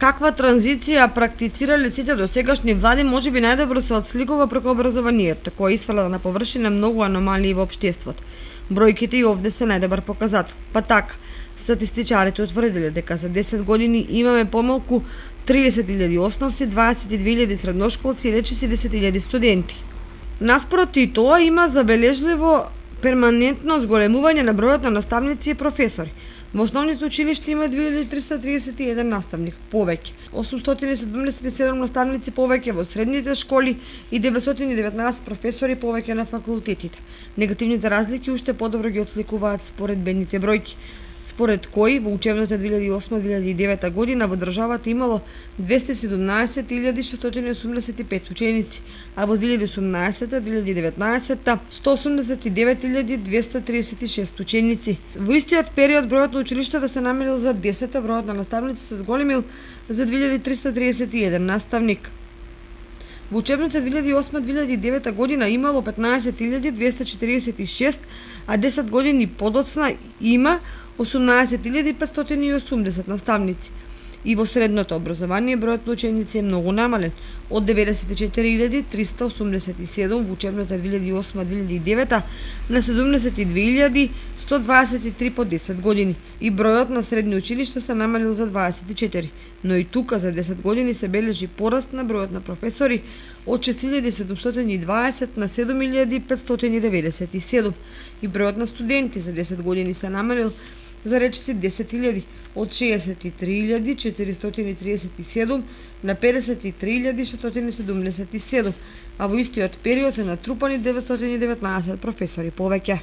Каква транзиција практицирале сите досегашни влади можеби најдобро се отсликува преку образованието, кој исфала на површина многу аномалии во општеството. Бројките и овде се најдобар показател. Па така, статистичарите утврдиле дека за 10 години имаме помалку 30.000 основци, 22.000 средношколци и речиси 10.000 студенти. Наспроти тоа има забележливо перманентно зголемување на бројот на наставници и професори. Во основните училишта има 2331 наставник повеќе, 877 наставници повеќе во средните школи и 919 професори повеќе на факултетите. Негативните разлики уште подобро ги отсликуваат споредбените бројки, според кои во учебната 2008-2009 година во државата имало 217.685 ученици, а во 2018-2019 189.236 ученици. Во истиот период бројот на училиштата се намалил за 10, бројот на наставници се зголемил за 2331 наставник. Во учебната 2008-2009 година имало 15.246, а 10 години подоцна има 18.580 наставници. И во средното образование бројот на ученици е многу намален, од 94.387 во учебната 2008-2009 на 72.123 по 10 години. И бројот на средни училишта се намалил за 24, но и тука за 10 години се бележи пораст на бројот на професори од 6.720 на 7.597 и бројот на студенти за 10 години се намалил за речиси 10.000 од 63.437 на 53.677, а во истиот период се натрупани 919 професори повеќе.